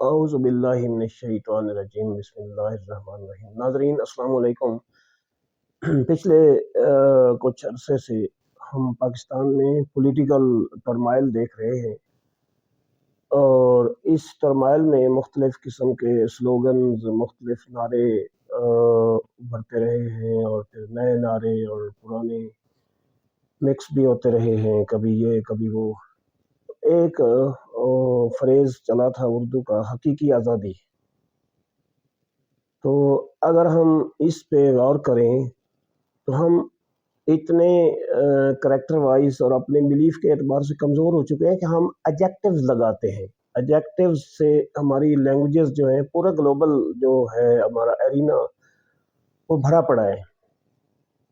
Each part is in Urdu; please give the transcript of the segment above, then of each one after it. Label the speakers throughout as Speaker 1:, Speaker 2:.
Speaker 1: اعوذ باللہ من الشیطان الرجیم بسم اللہ الرحمن الرحیم۔ ناظرین السلام علیکم۔ پچھلے کچھ عرصے سے ہم پاکستان میں پولیٹیکل ٹرمائل دیکھ رہے ہیں، اور اس ٹرمائل میں مختلف قسم کے سلوگنز، مختلف نعرے بھرتے رہے ہیں، اور پھر نئے نعرے اور پرانے مکس بھی ہوتے رہے ہیں، کبھی یہ کبھی وہ۔ ایک فریز چلا تھا اردو کا، حقیقی آزادی۔ تو اگر ہم اس پہ غور کریں تو ہم اتنے کریکٹر وائز اور اپنے بلیف کے اعتبار سے کمزور ہو چکے ہیں کہ ہم ایڈجیکٹیوز لگاتے ہیں۔ ایڈجیکٹیوز سے ہماری لینگویجز جو ہیں، پورا گلوبل جو ہے ہمارا ایرینا، وہ بھرا پڑا ہے۔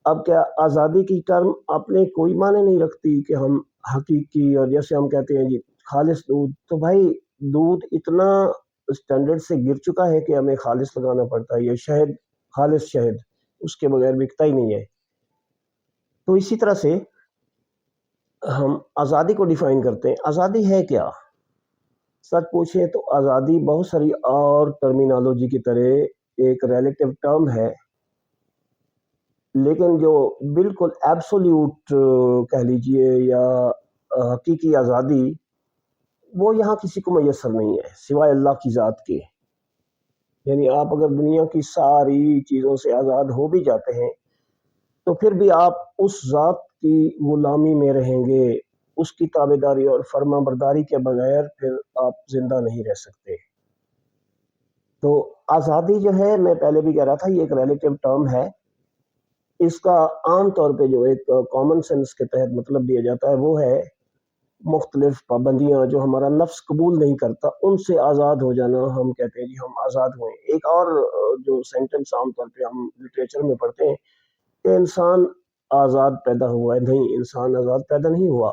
Speaker 1: اب کیا آزادی کی ٹرم اپنے کوئی معنی نہیں رکھتی کہ ہم حقیقی، اور جیسے ہم کہتے ہیں جی خالص دودھ، تو بھائی دودھ اتنا اسٹینڈرڈ سے گر چکا ہے کہ ہمیں خالص لگانا پڑتا ہے۔ یہ شہد، خالص شہد، اس کے بغیر بکتا ہی نہیں ہے۔ تو اسی طرح سے ہم آزادی کو ڈیفائن کرتے ہیں۔ آزادی ہے کیا؟ سچ پوچھیں تو آزادی بہت ساری اور ٹرمینالوجی کی طرح ایک ریلیٹیو ٹرم ہے، لیکن جو بالکل ایبسولیوٹ کہہ لیجئے یا حقیقی آزادی، وہ یہاں کسی کو میسر نہیں ہے سوائے اللہ کی ذات کے۔ یعنی آپ اگر دنیا کی ساری چیزوں سے آزاد ہو بھی جاتے ہیں تو پھر بھی آپ اس ذات کی غلامی میں رہیں گے، اس کی تابعداری اور فرما برداری کے بغیر پھر آپ زندہ نہیں رہ سکتے۔ تو آزادی جو ہے، میں پہلے بھی کہہ رہا تھا، یہ ایک ریلیٹیو ٹرم ہے۔ اس کا عام طور پہ جو ایک کامن سینس کے تحت مطلب دیا جاتا ہے وہ ہے مختلف پابندیاں جو ہمارا نفس قبول نہیں کرتا، ان سے آزاد ہو جانا۔ ہم کہتے ہیں جی ہم آزاد ہوئے۔ ایک اور جو سینٹنس عام طور پہ ہم لٹریچر میں پڑھتے ہیں کہ انسان آزاد پیدا ہوا ہے، نہیں، انسان آزاد پیدا نہیں ہوا۔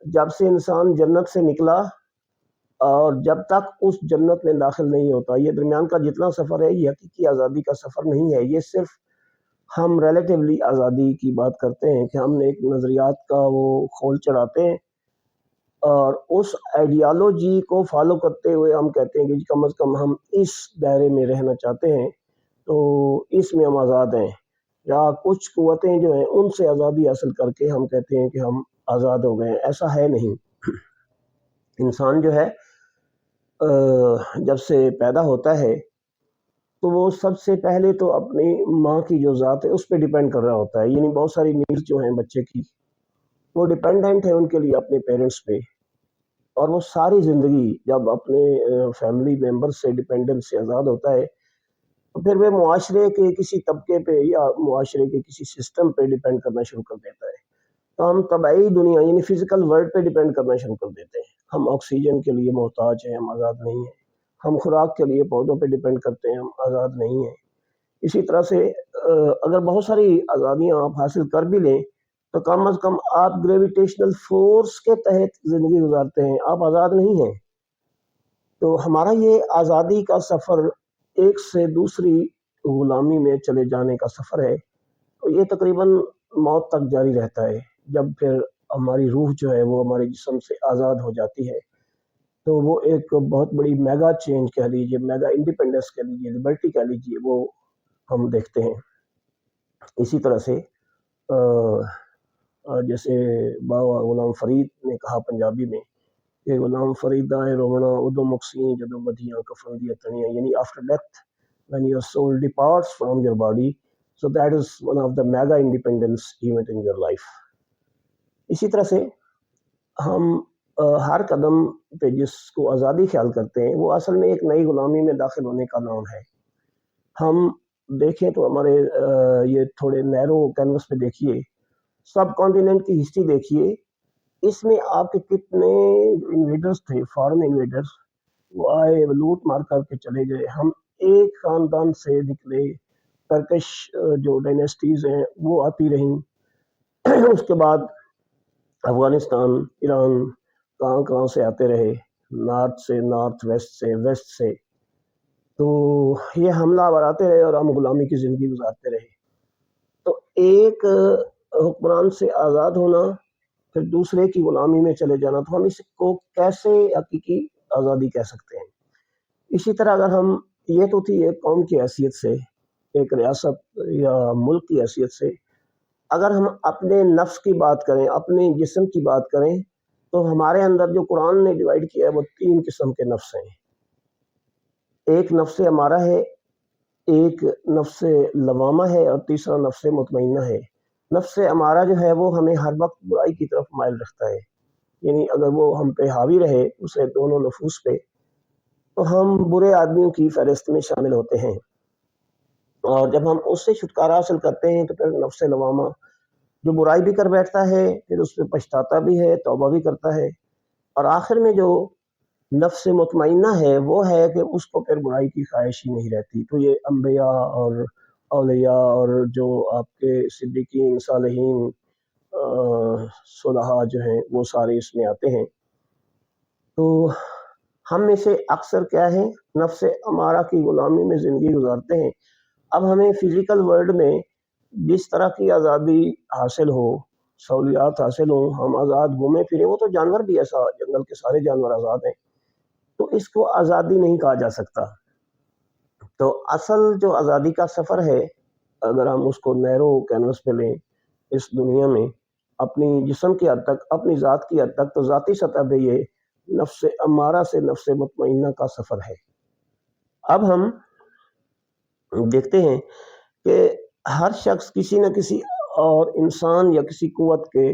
Speaker 1: جب سے انسان جنت سے نکلا اور جب تک اس جنت میں داخل نہیں ہوتا، یہ درمیان کا جتنا سفر ہے، یہ حقیقی آزادی کا سفر نہیں ہے۔ یہ صرف ہم ریلیٹیولی آزادی کی بات کرتے ہیں کہ ہم نے ایک نظریات کا وہ کھول چڑھاتے ہیں، اور اس آئیڈیالوجی کو فالو کرتے ہوئے ہم کہتے ہیں کہ کم از کم ہم اس دائرے میں رہنا چاہتے ہیں، تو اس میں ہم آزاد ہیں، یا کچھ قوتیں جو ہیں ان سے آزادی حاصل کر کے ہم کہتے ہیں کہ ہم آزاد ہو گئے ہیں۔ ایسا ہے نہیں۔ انسان جو ہے جب سے پیدا ہوتا ہے تو وہ سب سے پہلے تو اپنی ماں کی جو ذات ہے اس پہ ڈیپینڈ کر رہا ہوتا ہے۔ یعنی بہت ساری نیڈز جو ہیں بچے کی، وہ ڈیپینڈنٹ ہے ان کے لیے اپنے پیرنٹس پہ، اور وہ ساری زندگی جب اپنے فیملی ممبر سے ڈیپینڈنس سے آزاد ہوتا ہے تو پھر وہ معاشرے کے کسی طبقے پہ یا معاشرے کے کسی سسٹم پہ ڈیپینڈ کرنا شروع کر دیتا ہے۔ تو ہم طبعی دنیا یعنی فزیکل ورلڈ پہ ڈیپینڈ کرنا شروع کر دیتے ہیں۔ ہم آکسیجن کے لیے محتاج ہیں، ہم آزاد نہیں ہیں۔ ہم خوراک کے لیے پودوں پہ ڈیپینڈ کرتے ہیں، ہم آزاد نہیں ہیں۔ اسی طرح سے اگر بہت ساری آزادیاں آپ حاصل کر بھی لیں تو کم از کم آپ گریویٹیشنل فورس کے تحت زندگی گزارتے ہیں، آپ آزاد نہیں ہیں۔ تو ہمارا یہ آزادی کا سفر ایک سے دوسری غلامی میں چلے جانے کا سفر ہے، تو یہ تقریباً موت تک جاری رہتا ہے۔ جب پھر ہماری روح جو ہے وہ ہمارے جسم سے آزاد ہو جاتی ہے تو وہ ایک بہت بڑی میگا چینج کہہ لیجیے، میگا انڈیپینڈنس کہہ لیجیے، لبرٹی کہہ لیجیے، وہ ہم دیکھتے ہیں۔ اسی طرح سے جیسے بابا غلام فرید نے کہا پنجابی میں کہ غلام فریدہ رونا ادو مکسیں جدو بدیاں کفن دیا تنیاں، یعنی after death when your soul departs from your body, so that is one of the mega independence event in your life. اسی طرح سے ہم ہر قدم پہ جس کو آزادی خیال کرتے ہیں وہ اصل میں ایک نئی غلامی میں داخل ہونے کا نام ہے۔ ہم دیکھیں تو ہمارے یہ تھوڑے نیرو کینوس پہ دیکھیے، سب کانٹیننٹ کی ہسٹری دیکھیے، اس میں آپ کے کتنے انویڈرز تھے، فارن انویڈرز، وہ آئے، وہ لوٹ مار کر کے چلے گئے۔ ہم ایک خاندان سے نکلے، ترکش جو ڈائنیسٹیز ہیں وہ آتی رہیں، اس کے بعد افغانستان، ایران، کہاں کہاں سے آتے رہے، نارتھ سے، نارتھ ویسٹ سے، ویسٹ سے، تو یہ حملہ آتے رہے اور ہم غلامی کی زندگی گزارتے رہے۔ تو ایک حکمران سے آزاد ہونا، پھر دوسرے کی غلامی میں چلے جانا، تو ہم اس کو کیسے حقیقی آزادی کہہ سکتے ہیں؟ اسی طرح اگر ہم، یہ تو تھی ایک قوم کی حیثیت سے، ایک ریاست یا ملک کی حیثیت سے، اگر ہم اپنے نفس کی بات کریں، اپنے جسم کی بات کریں، تو ہمارے اندر جو قرآن نے ڈیوائڈ کیا ہے وہ 3 قسم کے نفس ہیں۔ ایک نفس ہمارا ہے، ایک نفس لوامہ ہے، اور تیسرا نفس مطمئنہ ہے۔ نفس ہمارا جو ہے وہ ہمیں ہر وقت برائی کی طرف مائل رکھتا ہے، یعنی اگر وہ ہم پہ حاوی رہے، اسے دونوں نفوس پہ، تو ہم برے آدمیوں کی فہرست میں شامل ہوتے ہیں، اور جب ہم اس سے چھٹکارا حاصل کرتے ہیں تو پھر نفس لوامہ جو برائی بھی کر بیٹھتا ہے، پھر اس پہ پچھتاتا بھی ہے، توبہ بھی کرتا ہے، اور آخر میں جو نفس مطمئنہ ہے وہ ہے کہ اس کو پھر برائی کی خواہش ہی نہیں رہتی۔ تو یہ انبیاء اور اولیاء اور جو آپ کے صدیقین، صالحین، صلحاء جو ہیں وہ سارے اس میں آتے ہیں۔ تو ہم میں سے اکثر کیا ہے، نفس امارہ کی غلامی میں زندگی گزارتے ہیں۔ اب ہمیں فزیکل ورلڈ میں جس طرح کی آزادی حاصل ہو، سہولیات حاصل ہوں، ہم آزاد گھومیں پھریں، وہ تو جانور بھی ایسا، جنگل کے سارے جانور آزاد ہیں، تو اس کو آزادی نہیں کہا جا سکتا۔ تو اصل جو آزادی کا سفر ہے، اگر ہم اس کو نیرو کینوس پہ لیں اس دنیا میں، اپنی جسم کی حد تک، اپنی ذات کی حد تک، تو ذاتی سطح پہ یہ نفس امارہ سے نفس مطمئنہ کا سفر ہے۔ اب ہم دیکھتے ہیں کہ ہر شخص کسی نہ کسی اور انسان یا کسی قوت کے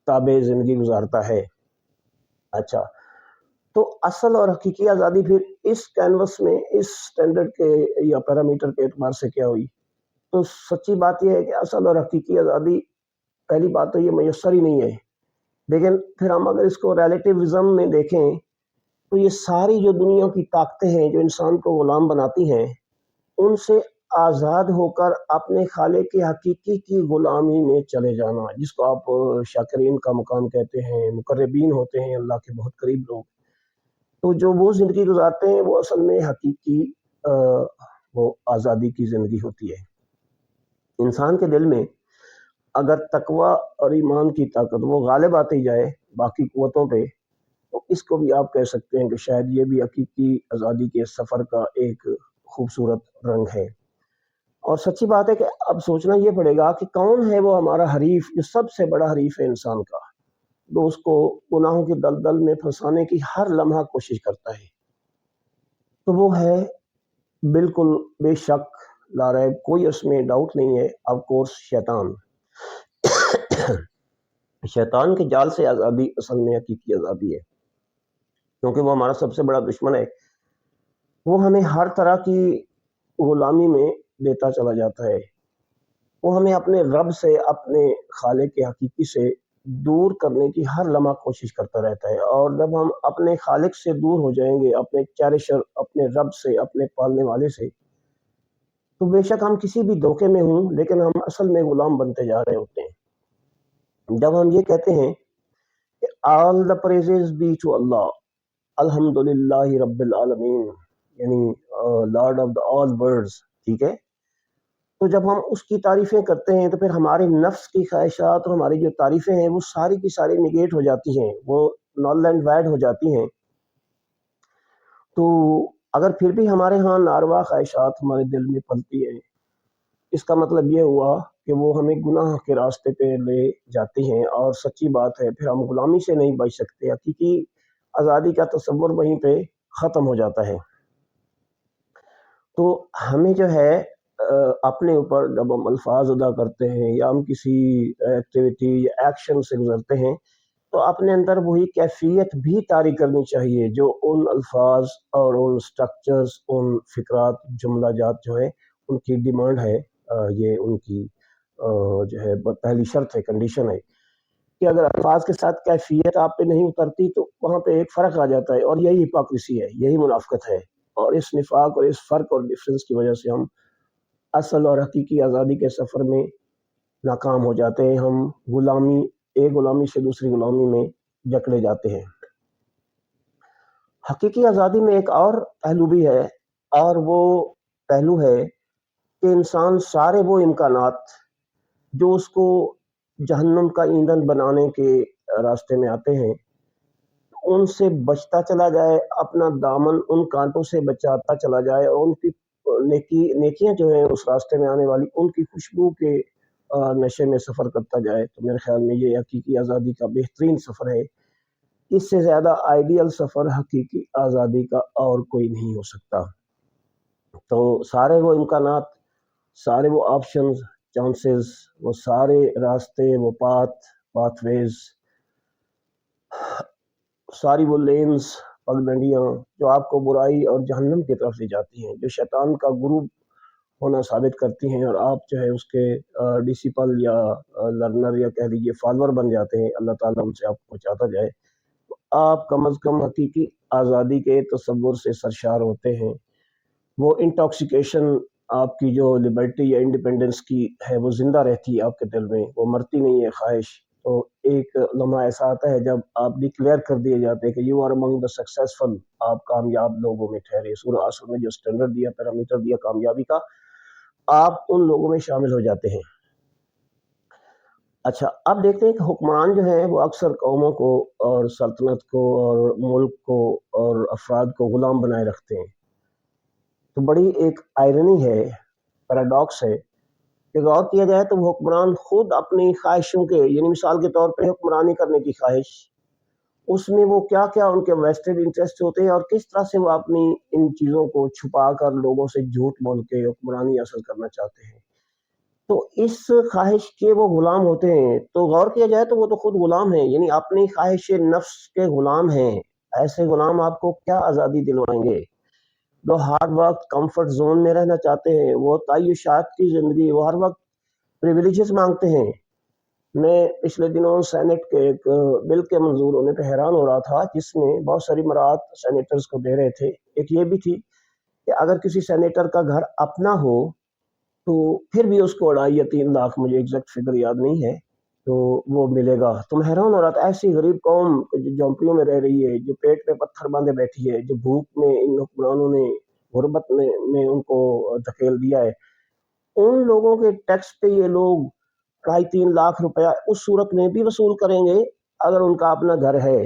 Speaker 1: تابع زندگی گزارتا ہے۔ اچھا، تو اصل اور حقیقی آزادی پھر اس کینوس میں، اس سٹینڈرڈ کے یا پیرامیٹر کے اعتبار سے کیا ہوئی؟ تو سچی بات یہ ہے کہ اصل اور حقیقی آزادی، پہلی بات تو یہ میسر ہی نہیں ہے، لیکن پھر ہم اگر اس کو ریلیٹیوزم میں دیکھیں تو یہ ساری جو دنیا کی طاقتیں ہیں جو انسان کو غلام بناتی ہیں، ان سے آزاد ہو کر اپنے خالق کی حقیقی کی غلامی میں چلے جانا، جس کو آپ شاکرین کا مقام کہتے ہیں، مقربین ہوتے ہیں اللہ کے بہت قریب لوگ، تو جو وہ زندگی گزارتے ہیں وہ اصل میں حقیقی وہ آزادی کی زندگی ہوتی ہے۔ انسان کے دل میں اگر تقوی اور ایمان کی طاقت وہ غالب آتی جائے باقی قوتوں پہ، تو اس کو بھی آپ کہہ سکتے ہیں کہ شاید یہ بھی حقیقی آزادی کے سفر کا ایک خوبصورت رنگ ہے۔ اور سچی بات ہے کہ اب سوچنا یہ پڑے گا کہ کون ہے وہ ہمارا حریف، جو سب سے بڑا حریف ہے انسان کا، جو اس کو گناہوں کی دلدل میں پھنسانے کی ہر لمحہ کوشش کرتا ہے۔ تو وہ ہے بالکل بے شک، لا ریب، کوئی اس میں ڈاؤٹ نہیں ہے، آف کورس شیطان۔ شیطان کے جال سے آزادی اصل میں حقیقی آزادی ہے، کیونکہ وہ ہمارا سب سے بڑا دشمن ہے۔ وہ ہمیں ہر طرح کی غلامی میں دیتا چلا جاتا ہے، وہ ہمیں اپنے رب سے، اپنے خالق کے حقیقی سے دور کرنے کی ہر لمحہ کوشش کرتا رہتا ہے، اور جب ہم اپنے خالق سے دور ہو جائیں گے، اپنے چیریشر، اپنے رب سے، اپنے پالنے والے سے، تو بے شک ہم کسی بھی دھوکے میں ہوں، لیکن ہم اصل میں غلام بنتے جا رہے ہوتے ہیں۔ جب ہم یہ کہتے ہیں کہ all the praises be to Allah، الحمدللہ رب العالمین، یعنی lord of the all worlds, ٹھیک ہے، تو جب ہم اس کی تعریفیں کرتے ہیں تو پھر ہمارے نفس کی خواہشات اور ہماری جو تعریفیں ہیں وہ ساری کی ساری نگیٹ ہو جاتی ہیں، وہ نال اینڈ وائڈ ہو جاتی ہیں۔ تو اگر پھر بھی ہمارے ہاں ناروا خواہشات ہمارے دل میں پلتی ہیں، اس کا مطلب یہ ہوا کہ وہ ہمیں گناہ کے راستے پہ لے جاتی ہیں، اور سچی بات ہے پھر ہم غلامی سے نہیں بچ سکتے، حقیقی آزادی کا تصور وہیں پہ ختم ہو جاتا ہے۔ تو ہمیں جو ہے اپنے اوپر جب ہم الفاظ ادا کرتے ہیں یا ہم کسی ایکٹیویٹی یا ایکشن سے گزرتے ہیں، تو اپنے اندر وہی کیفیت بھی طاری کرنی چاہیے جو ان الفاظ اور ان سٹرکچرز، ان فکرات، جملہ جات جو ہے ان کی ڈیمانڈ ہے، یہ ان کی جو ہے پہلی شرط ہے، کنڈیشن ہے، کہ اگر الفاظ کے ساتھ کیفیت آپ پہ نہیں اترتی تو وہاں پہ ایک فرق آ جاتا ہے، اور یہی ہپوکریسی ہے، یہی منافقت ہے، اور اس نفاق اور اس فرق اور ڈفرینس کی وجہ سے ہم اصل اور حقیقی آزادی کے سفر میں ناکام ہو جاتے ہیں، ہم غلامی، ایک غلامی سے دوسری غلامی میں جکڑے جاتے ہیں۔ حقیقی آزادی میں ایک اور پہلو بھی ہے، اور وہ پہلو ہے کہ انسان سارے وہ امکانات جو اس کو جہنم کا ایندھن بنانے کے راستے میں آتے ہیں، ان سے بچتا چلا جائے، اپنا دامن ان کانٹوں سے بچاتا چلا جائے، اور ان کی نیکیاں جو ہیں اس راستے میں آنے والی ان کی خوشبو کے نشے میں سفر کرتا جائے، تو میرے خیال میں یہ حقیقی آزادی کا بہترین سفر ہے۔ اس سے زیادہ آئیڈیل سفر حقیقی آزادی کا اور کوئی نہیں ہو سکتا۔ تو سارے وہ امکانات، سارے وہ آپشنز، چانسز، وہ سارے راستے، وہ پاتھ ویز، ساری وہ لینز، پگڈنڈیاں جو آپ کو برائی اور جہنم کی طرف لے جاتی ہیں، جو شیطان کا گروپ ہونا ثابت کرتی ہیں، اور آپ جو ہے اس کے ڈسیپل یا لرنر یا کہہ لیجیے فالور بن جاتے ہیں، اللہ تعالیٰ ان سے آپ کو بچاتا جائے، تو آپ کم از کم حقیقی آزادی کے تصور سے سرشار ہوتے ہیں۔ وہ انٹاکسیکیشن آپ کی جو لبرٹی یا انڈیپینڈنس کی ہے وہ زندہ رہتی ہے آپ کے دل میں، وہ مرتی نہیں ہے خواہش۔ تو ایک لمحہ ایسا آتا ہے جب آپ ڈکلیئر کر دیے جاتے ہیں کہ you are among the successful, آپ کامیاب لوگوں میں ٹھہرے۔ سورہ عصر میں جو اسٹینڈرڈ دیا، پیرامیٹر دیا کامیابی کا، آپ ان لوگوں میں شامل ہو جاتے ہیں۔ اچھا، اب دیکھتے ہیں کہ حکمران جو ہیں وہ اکثر قوموں کو اور سلطنت کو اور ملک کو اور افراد کو غلام بنائے رکھتے ہیں۔ تو بڑی ایک آئرنی ہے، پیراڈاکس ہے کہ غور کیا جائے تو وہ حکمران خود اپنی خواہشوں کے، یعنی مثال کے طور پہ حکمرانی کرنے کی خواہش، اس میں وہ کیا کیا ان کے ویسٹڈ انٹرسٹ ہوتے ہیں، اور کس طرح سے وہ اپنی ان چیزوں کو چھپا کر لوگوں سے جھوٹ بول کے حکمرانی حاصل کرنا چاہتے ہیں۔ تو اس خواہش کے وہ غلام ہوتے ہیں۔ تو غور کیا جائے تو وہ تو خود غلام ہیں، یعنی اپنی خواہش نفس کے غلام ہیں۔ ایسے غلام آپ کو کیا آزادی دلوائیں گے؟ جو ہر وقت کمفرٹ زون میں رہنا چاہتے ہیں، وہ تعیشات کی زندگی، وہ ہر وقت پریویلیجز مانگتے ہیں۔ میں پچھلے دنوں سینٹ کے ایک بل کے منظور ہونے پہ حیران ہو رہا تھا، جس میں بہت ساری مراعات سینیٹرز کو دے رہے تھے۔ ایک یہ بھی تھی کہ اگر کسی سینیٹر کا گھر اپنا ہو تو پھر بھی اس کو 2.5 یا 3 لاکھ، مجھے ایگزیکٹ فگر یاد نہیں ہے، تو وہ ملے گا۔ تو میں حیران ہو رہا تھا، ایسی غریب قوم جو جھونپڑیوں میں رہ رہی ہے، جو پیٹ پہ پتھر باندھے بیٹھی ہے، جو بھوک میں ان حکمرانوں نے غربت میں ان کو دھکیل دیا ہے، ان لوگوں کے ٹیکس پہ یہ لوگ 2.5-3 لاکھ روپیہ اس صورت میں بھی وصول کریں گے اگر ان کا اپنا گھر ہے۔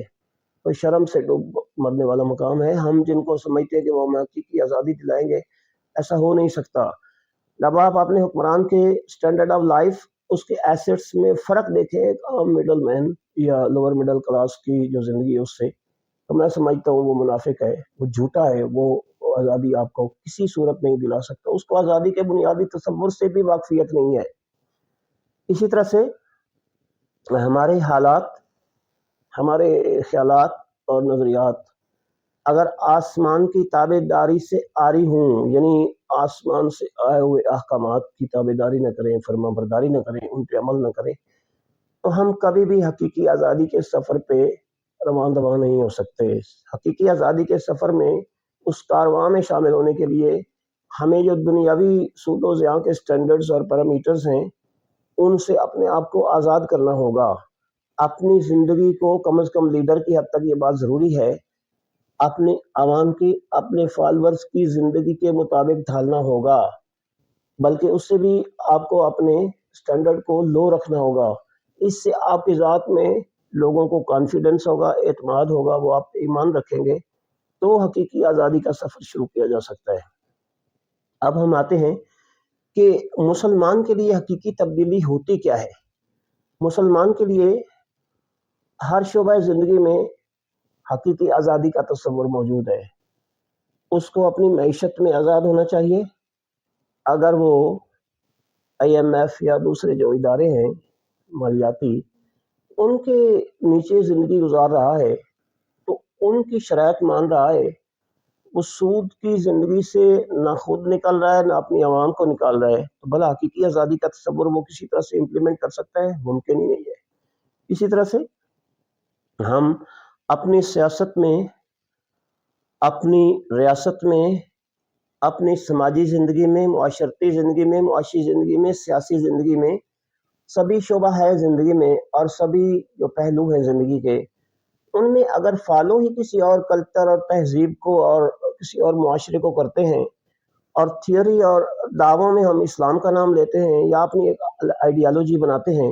Speaker 1: تو شرم سے ڈوب مرنے والا مقام ہے۔ ہم جن کو سمجھتے ہیں کہ وہ ہمیں حقیقی آزادی دلائیں گے، ایسا ہو نہیں سکتا۔ جب آپ اپنے حکمران کے سٹینڈرڈ آف لائف، اس کے ایسٹس میں فرق دیکھیں ایک عام مڈل مین یا لوور مڈل کلاس کی جو زندگی ہے اس سے، تو میں سمجھتا ہوں وہ منافق ہے، وہ جھوٹا ہے، وہ آزادی آپ کو کسی صورت نہیں دلا سکتا۔ اس کو آزادی کے بنیادی تصور سے بھی واقفیت نہیں ہے۔ اسی طرح سے ہمارے حالات، ہمارے خیالات اور نظریات اگر آسمان کی تابع داری سے آری ہوں، یعنی آسمان سے آئے ہوئے احکامات کی تابع داری نہ کریں، فرما برداری نہ کریں، ان پہ عمل نہ کریں، تو ہم کبھی بھی حقیقی آزادی کے سفر پہ رواں دواں نہیں ہو سکتے۔ حقیقی آزادی کے سفر میں، اس کارواں میں شامل ہونے کے لیے ہمیں جو دنیاوی سود و زیاں کے سٹینڈرڈز اور پیرامیٹرز ہیں، ان سے اپنے آپ کو آزاد کرنا ہوگا۔ اپنی زندگی کو کم از کم لیڈر کی حد تک یہ بات ضروری ہے، اپنے عوام کی، اپنے فالورز کی زندگی کے مطابق ڈھالنا ہوگا، بلکہ اس سے بھی آپ کو اپنے سٹینڈرڈ کو لو رکھنا ہوگا۔ اس سے آپ کی ذات میں لوگوں کو کانفیڈنس ہوگا، اعتماد ہوگا، وہ آپ پہ ایمان رکھیں گے، تو حقیقی آزادی کا سفر شروع کیا جا سکتا ہے۔ اب ہم آتے ہیں کہ مسلمان کے لیے حقیقی تبدیلی ہوتی کیا ہے۔ مسلمان کے لیے ہر شعبہ زندگی میں حقیقی آزادی کا تصور موجود ہے۔ اس کو اپنی معیشت میں آزاد ہونا چاہیے۔ اگر وہ IMF یا دوسرے جو ادارے ہیں مالیاتی، ان کے نیچے زندگی گزار رہا ہے تو ان کی شرائط مان رہا ہے، وہ سود کی زندگی سے نہ خود نکل رہا ہے نہ اپنی عوام کو نکال رہا ہے، تو بھلا حقیقی آزادی کا تصور وہ کسی طرح سے امپلیمنٹ کر سکتا ہے؟ ممکن ہی نہیں ہے۔ اسی طرح سے ہم اپنی سیاست میں، اپنی ریاست میں، اپنی سماجی زندگی میں، معاشرتی زندگی میں، معاشی زندگی میں، سیاسی زندگی میں، سبھی شعبہ ہے زندگی میں اور سبھی جو پہلو ہیں زندگی کے، ان میں اگر فالو ہی کسی اور کلچر اور تہذیب کو اور کسی اور معاشرے کو کرتے ہیں، اور تھیوری اور دعووں میں ہم اسلام کا نام لیتے ہیں یا اپنی ایک آئیڈیالوجی بناتے ہیں،